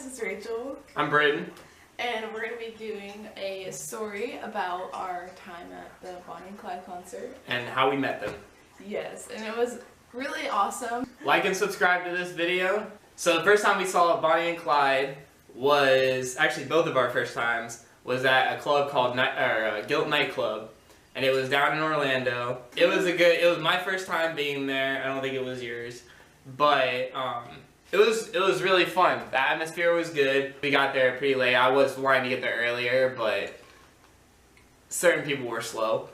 guys, it's Rachel. I'm Braden. And we're going to be doing a story about our time at the Bonnie and Clyde concert. And how we met them. Yes, and it was really awesome. Like and subscribe to this video. So the first time we saw Bonnie and Clyde was, actually both of our first times, was at a club called Guilt Nightclub. And it was down in Orlando. It was my first time being there. I don't think it was yours. But it was really fun. The atmosphere was good. We got there pretty late. I was wanting to get there earlier, but certain people were slow.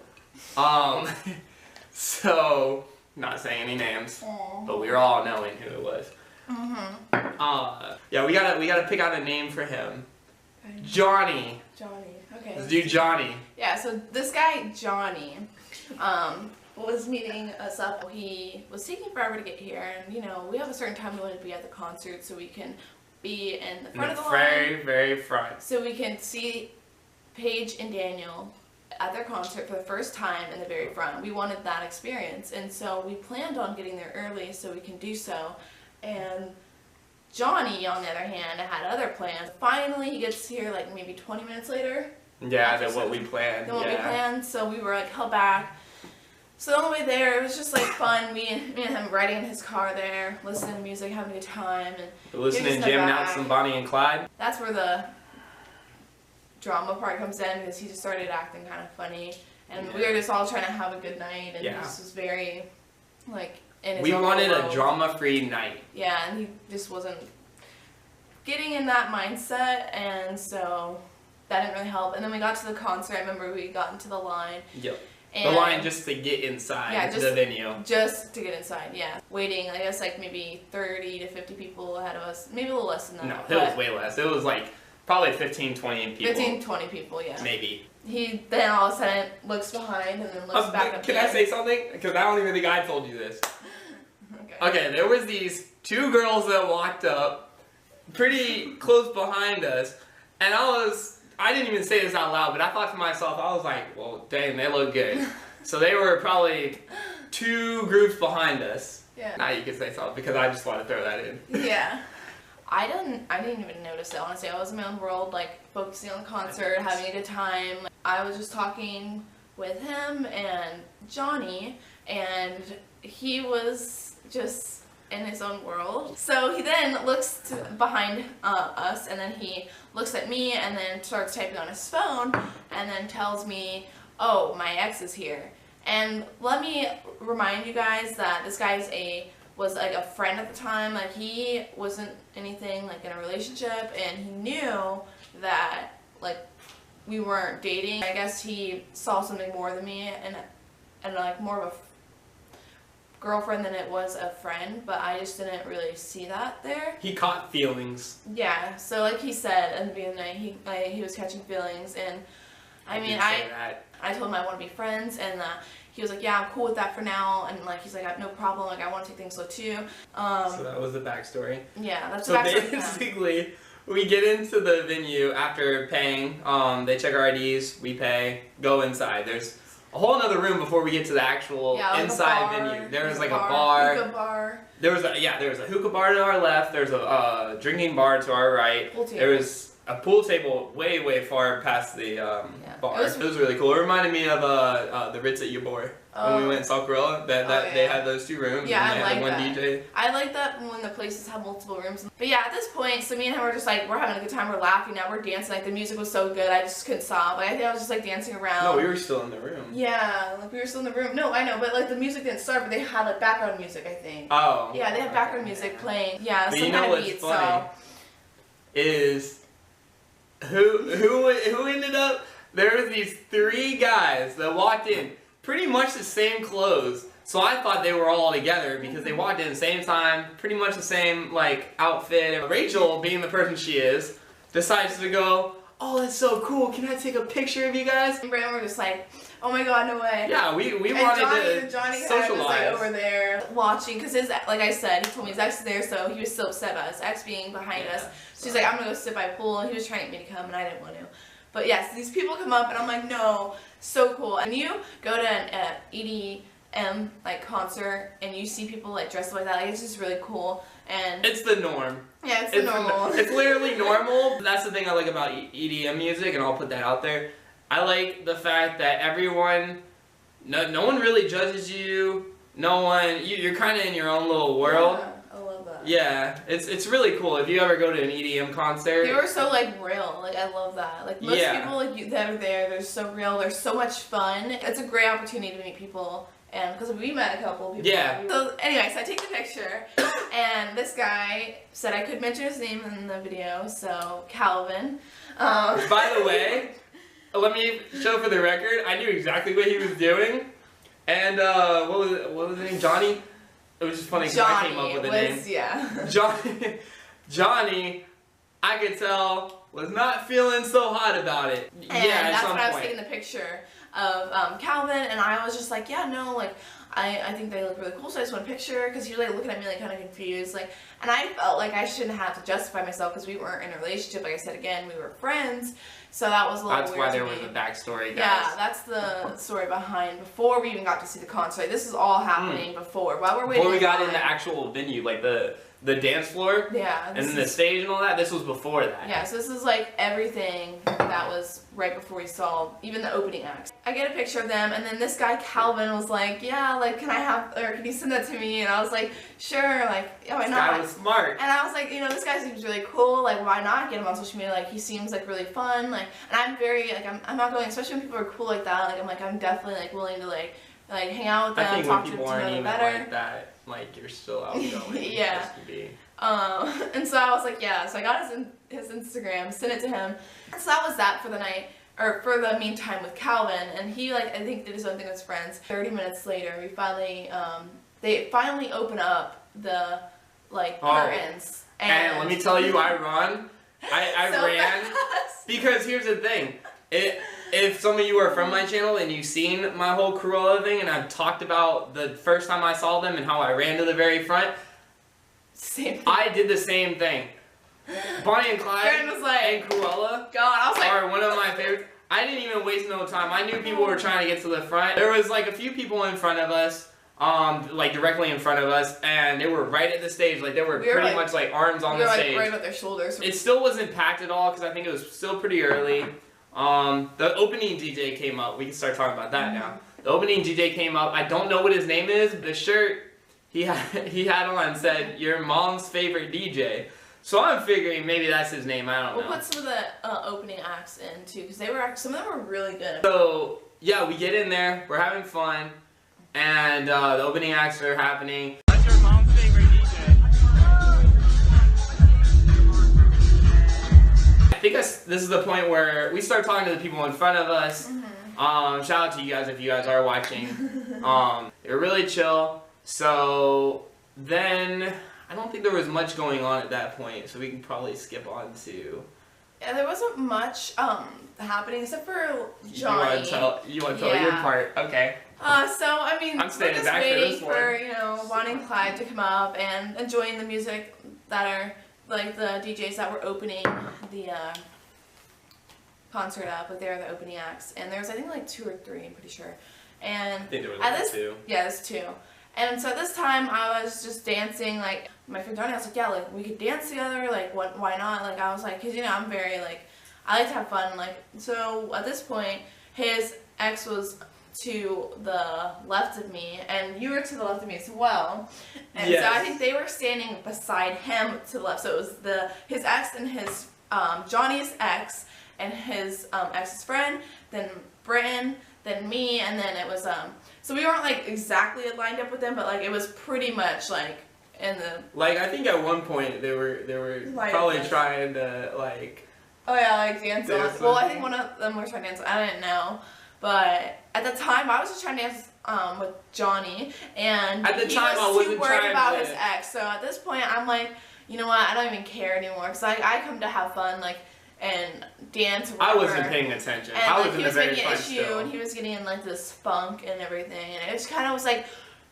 So, not saying any names, but we were all knowing who it was. Yeah, we gotta pick out a name for him. Johnny. Johnny. Okay. Let's do Johnny. Yeah, so this guy, Johnny, was meeting us up. He was taking forever to get here, and you know, we have a certain time we want to be at the concert so we can be in the front of the line. Very front. So we can see Paige and Daniel at their concert for the first time in the very front. We wanted that experience, and so we planned on getting there early so we can do so. And Johnny, on the other hand, had other plans. Finally, he gets here like maybe 20 minutes later. Yeah, than what we planned. Than what we planned, so we were like held back. So on the way there, it was just like fun. Me and him riding in his car there, listening to music, having a good time, and listening, jamming out some Bonnie and Clyde. That's where the drama part comes in, because he just started acting kind of funny, and we were just all trying to have a good night, and he just was very like in his own wanted world. A drama-free night. Yeah, and he just wasn't getting in that mindset, and so that didn't really help. And then we got to the concert. I remember we got into the line. Yep. The line just to get inside the venue. Just to get inside, yeah. Waiting, I guess, like maybe 30 to 50 people ahead of us. Maybe a little less than that. No, it was way less. It was like probably 15, 20 people. 15, 20 people, yeah. Maybe. He then all of a sudden looks behind and then looks back up. Can I say something? Because I don't even think I told you this. Okay, there was these two girls that walked up pretty close behind us, and I didn't even say this out loud, but I thought to myself, I was like, well, dang, they look good. So they were probably two groups behind us. Yeah. Now you can say something, because I just want to throw that in. Yeah. I didn't even notice it, honestly. I was in my own world, like, focusing on the concert, having a good time. I was just talking with him and Johnny, and he was just in his own world. So he then looks behind us, and then he looks at me and then starts typing on his phone and then tells me, oh, my ex is here. And let me remind you guys that this guy was like a friend at the time. Like, he wasn't anything like in a relationship, and he knew that like we weren't dating. I guess he saw something more than me, and like more of a girlfriend than it was a friend, but I just didn't really see that there. He caught feelings. Yeah, so like he said at the beginning of the night, he was catching feelings, and I told him I want to be friends, and he was like, yeah, I'm cool with that for now, and like he's like, I have no problem, like I want to take things slow too. So that was the backstory. Yeah, that's the backstory. So basically, we get into the venue after paying. They check our IDs, we pay, go inside. There's a whole other room before we get to the actual inside venue. There was like a bar. Hookah bar. There was a hookah bar to our left. There's a drinking bar to our right. Pool table. There was a pool table way far past the bar. It was really cool. It reminded me of the Ritz at Ybor when we went and saw Gorilla. They had those two rooms. Yeah, and I like one that. DJ. I like that when the places have multiple rooms. But yeah, at this point, so me and him were just like, we're having a good time, we're laughing now, we're dancing. Like, the music was so good, I just couldn't stop. Like, I think I was just like dancing around. No, we were still in the room. Yeah, like we were still in the room. No, I know, but like the music didn't start, but they had like background music, I think. Oh. Yeah, they had background music playing. Yeah, but some kind of beats. Funny is who ended up? There were these three guys that walked in, pretty much the same clothes. So I thought they were all together because they walked in the same time, pretty much the same like outfit. And Rachel, being the person she is, decides to go, oh, that's so cool. Can I take a picture of you guys? And Brandon were just like, oh my god, no way. Yeah, we wanted to Johnny socialize. was like over there watching, because like I said, he told me his ex is there, so he was so upset about his ex being behind us. So he's like, I'm gonna go sit by a pool, and he was trying to get me to come, and I didn't want to. But yes, these people come up, and I'm like, no, so cool. And you go to an EDM like concert, and you see people like dressed like that, like it's just really cool. and it's the norm. Yeah, it's the normal. It's literally normal. That's the thing I like about EDM music, and I'll put that out there. I like the fact that everyone, no one really judges you. No one, you're kind of in your own little world. Yeah, I love that. Yeah, it's really cool. If you ever go to an EDM concert, they were so like real. Like I love that. Like most people like that are there, they're so real. They're so much fun. It's a great opportunity to meet people. And because we met a couple people. Yeah. So anyway, so I take the picture, and this guy said I could mention his name in the video. So Calvin. By the way, let me show for the record. I knew exactly what he was doing. And what was his name? Johnny? It was just funny because I came up with the name. Yeah. Johnny, I could tell, was not feeling so hot about it. And yeah, that's at some when I was point. taking the picture of Calvin, and I was just like, yeah, no, like, I think they look really cool, so I just want a picture, because he was like looking at me like kind of confused, like, and I felt like I shouldn't have to justify myself because we weren't in a relationship. Like I said again, we were friends, so that was a little weird. That's why there was a backstory, guys. Yeah, that's the story behind before we even got to see the concert. Like, this is all happening before while we're waiting. Before we got in the actual venue, like the dance floor. Yeah. And then the stage and all that. This was before that. Yeah, so this is like everything that was right before we saw even the opening act. I get a picture of them, and then this guy Calvin was like, yeah, like can you send that to me? And I was like, sure, like, yeah, why not? This guy was smart. And I was like, this guy seems really cool, like why not get him on social media? Like he seems like really fun, like, and I'm very like I'm not going, especially when people are cool like that, like I'm definitely like willing to like hang out with them, I think talk when to people them aren't even better. like that, like you're still outgoing. Yeah. Supposed to be. And so I was like, yeah, so I got his Instagram, sent it to him. So that was that for the night, or for the meantime with Calvin, and he like, I think did his own thing with his friends. 30 minutes later, we finally, they finally open up the, like, curtains. And let me tell you, I ran, So ran, fast. because here's the thing, if some of you are from my channel and you've seen my whole Cruella thing, and I've talked about the first time I saw them and how I ran to the very front, Same thing. I did the same thing. Bonnie and Clyde was like, and Cruella are one of my favorites. I didn't even waste no time. I knew people were trying to get to the front. There was like a few people in front of us, like directly in front of us, and they were right at the stage. Like they were pretty much like arms on the stage. Right at their shoulders. It still wasn't packed at all because I think it was still pretty early. The opening DJ came up. We can start talking about that now. The opening DJ came up. I don't know what his name is. The shirt he had on said, "Your mom's favorite DJ." So I'm figuring maybe that's his name. I don't know. We'll put some of the opening acts in too, because some of them were really good. So yeah, we get in there. We're having fun, and the opening acts are happening. What's your mom's favorite DJ? I think this is the point where we start talking to the people in front of us. Shout out to you guys if you guys are watching. They're really chill. So then I don't think there was much going on at that point, so we can probably skip on to. Yeah, there wasn't much happening except for Johnny. You want to tell your part? Okay. So I mean, I'm staying we're just back for waiting this for Bonnie and Clyde to come up and enjoying the music that are like the DJs that were opening the concert up. Like they were the opening acts, and there was I think like 2 or 3, I'm pretty sure. And I think there was at like this, 2. Yeah, there's 2. And so this time I was just dancing, like, my friend Johnny, I was like, yeah, like, we could dance together, like, why not? Like, I was like, because, I'm very, like, I like to have fun, like, so at this point, his ex was to the left of me, and you were to the left of me as well, and so I think they were standing beside him to the left, so it was his ex and his, Johnny's ex, and his, ex's friend, then Britton, then me, and then it was, so we weren't like exactly lined up with them, but like it was pretty much like in the. Like I think at one point they were probably trying to like. Oh yeah, like dance on. Well, I think one of them was trying to dance. I didn't know, but at the time I was just trying to dance with Johnny, and at the time I wasn't too worried about his ex. So at this point I'm like, you know what? I don't even care anymore because I come to have fun, like. And dance. Or I wasn't paying attention. And, I was like, in the very front still. And he was getting in like this funk and everything, and it just kind of was like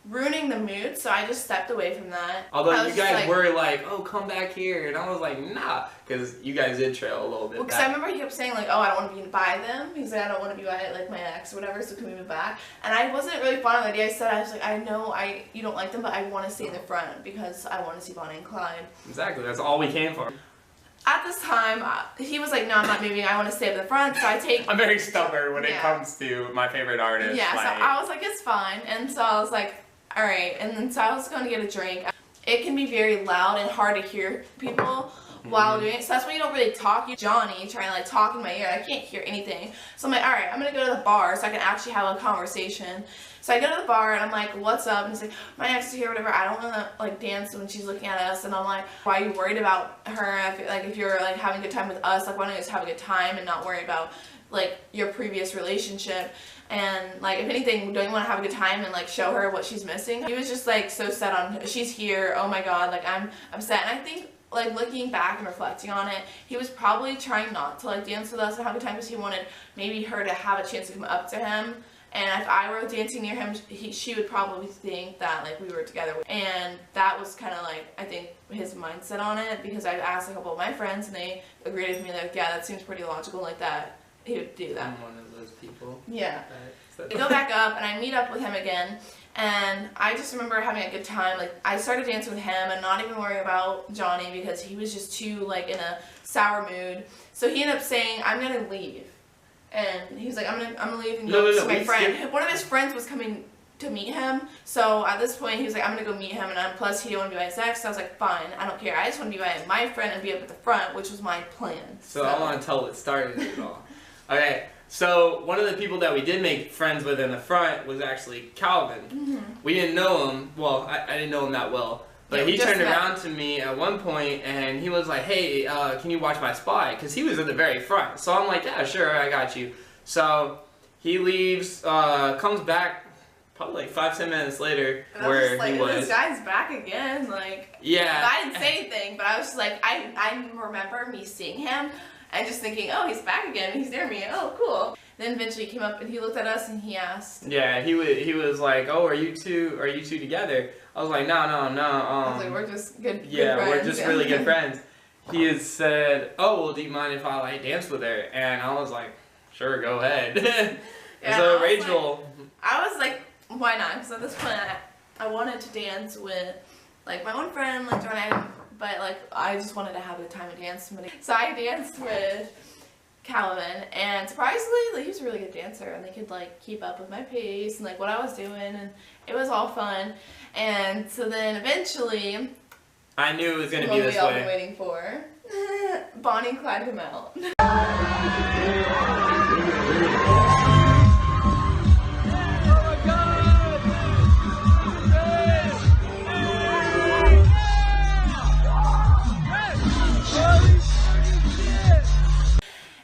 ruining the mood, so I just stepped away from that. Although you guys were like, oh, come back here, and I was like, nah, because you guys did trail a little bit. Well, because I remember he kept saying like, oh, I don't want to be by them. He's like, I don't want to be by like my ex or whatever, so can we move back? And I wasn't really fond of the idea. I was like, I know you don't like them, but I want to stay in the front because I want to see Bonnie and Clyde. Exactly, that's all we came for. At this time, he was like, no, I'm not moving. I want to stay at the front. So I'm very stubborn when it comes to my favorite artist. Yeah, so I was like, it's fine. And so I was like, all right. And then so I was going to get a drink. It can be very loud and hard to hear people while doing it. So that's why you don't really talk. Johnny trying to like talk in my ear. I can't hear anything. So I'm like, all right, I'm going to go to the bar so I can actually have a conversation. So I go to the bar and I'm like, what's up? And he's like, my ex is here, whatever. I don't want to like dance when she's looking at us. And I'm like, why are you worried about her? If you're like having a good time with us, like why don't you just have a good time and not worry about like your previous relationship? And like if anything, don't you want to have a good time and like show her what she's missing? He was just like so set on she's here. Oh my god, like I'm upset. And I think like looking back and reflecting on it, he was probably trying not to like dance with us and have a good time because he wanted maybe her to have a chance to come up to him. And if I were dancing near him, she would probably think that like we were together. And that was kind of like, I think, his mindset on it, because I asked a couple of my friends and they agreed with me like, yeah, that seems pretty logical, like that he would do that. I'm one of those people. Yeah. I go back up and I meet up with him again, and I just remember having a good time. Like I started dancing with him and not even worrying about Johnny because he was just too like in a sour mood. So he ended up saying, I'm gonna leave. And he was like, I'm gonna leave and go to my friend. One of his friends was coming to meet him. So at this point, he was like, I'm gonna go meet him. And plus, he didn't want to be by his ex. So I was like, fine, I don't care. I just want to be by my friend and be up at the front, which was my plan. So I want to tell what started it all. Okay, so one of the people that we did make friends with in the front was actually Calvin. We didn't know him. Well, I didn't know him that well. But he turned around to me at one point and he was like, hey, can you watch my spot? Because he was in the very front. So I'm like, yeah, sure, I got you. So he leaves, comes back probably like 5-10 minutes later where he was. This guy's back again. Like, yeah. I didn't say anything, but I was just like, I remember me seeing him and just thinking, oh, he's back again. He's near me. Oh, cool. Then eventually he came up and he looked at us and he asked. Yeah, he was like, oh, are you two together? I was like, no. I was like, we're just good yeah, friends. we're just really good friends. He had said, oh, well, do you mind if I like dance with her? And I was like, sure, go ahead. Yeah, so Rachel. I was like, why not? Because at this point, I wanted to dance with like my one friend, like Jordan, but like I just wanted to have a time to dance. So I danced with Calvin, and surprisingly, like, he was a really good dancer, and they could like keep up with my pace and like what I was doing, and it was all fun. And so then eventually, I knew it was gonna be this way. What we all been waiting for. Bonnie and Clyde come out.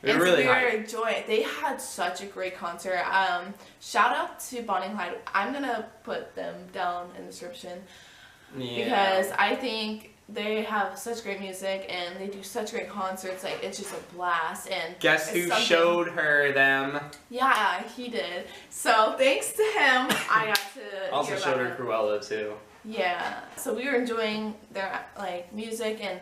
It was really high. Enjoying. They had such a great concert. Shout out to Bonnie and Clyde. I'm gonna put them down in the description because I think they have such great music and they do such great concerts. Like it's just a blast. And guess who showed her them? Yeah, he did. So thanks to him, I got to also showed her Cruella too. Yeah. So we were enjoying their like music, and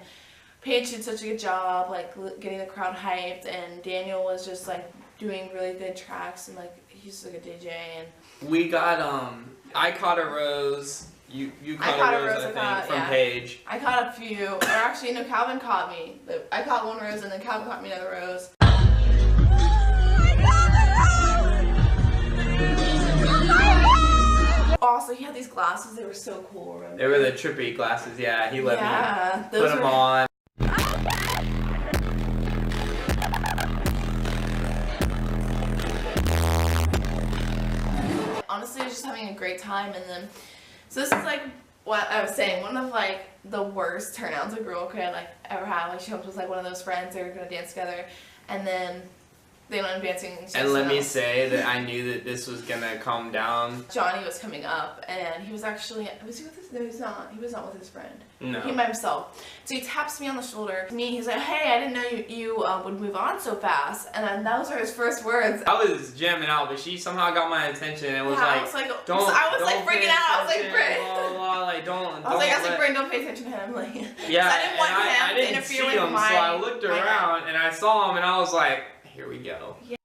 Paige did such a good job, like getting the crowd hyped, and Daniel was just like doing really good tracks, and like he's like a DJ. And we got I caught a rose. You caught a rose, I think, from Paige. I caught a few, or actually no, Calvin caught me. I caught one rose, and then Calvin caught me another rose. Also, he had these glasses. They were so cool. Remember? They were the trippy glasses. Yeah, he let me put them on. Honestly, just having a great time, and then so this is like what I was saying, one of like the worst turnouts a girl could like ever have. Like she was like one of those friends, they were gonna dance together, and then They went advancing. And let me say that I knew that this was gonna calm down. Johnny was coming up, and he was actually, was he with his, no, he's not. He was not with his friend. No. He by himself. So he taps me on the shoulder. He's like, hey, I didn't know you would move on so fast. And then those were his first words. I was jamming out, but she somehow got my attention and was yeah, like, I was like, don't. I was don't like freaking out. I was like, Bryn. Blah, blah, like, don't. I was like, Bryn, don't pay attention to him. Like, yeah, I didn't want him I to didn't interfere see with him, my. so I looked around and I saw him and I was like, here we go. Yeah.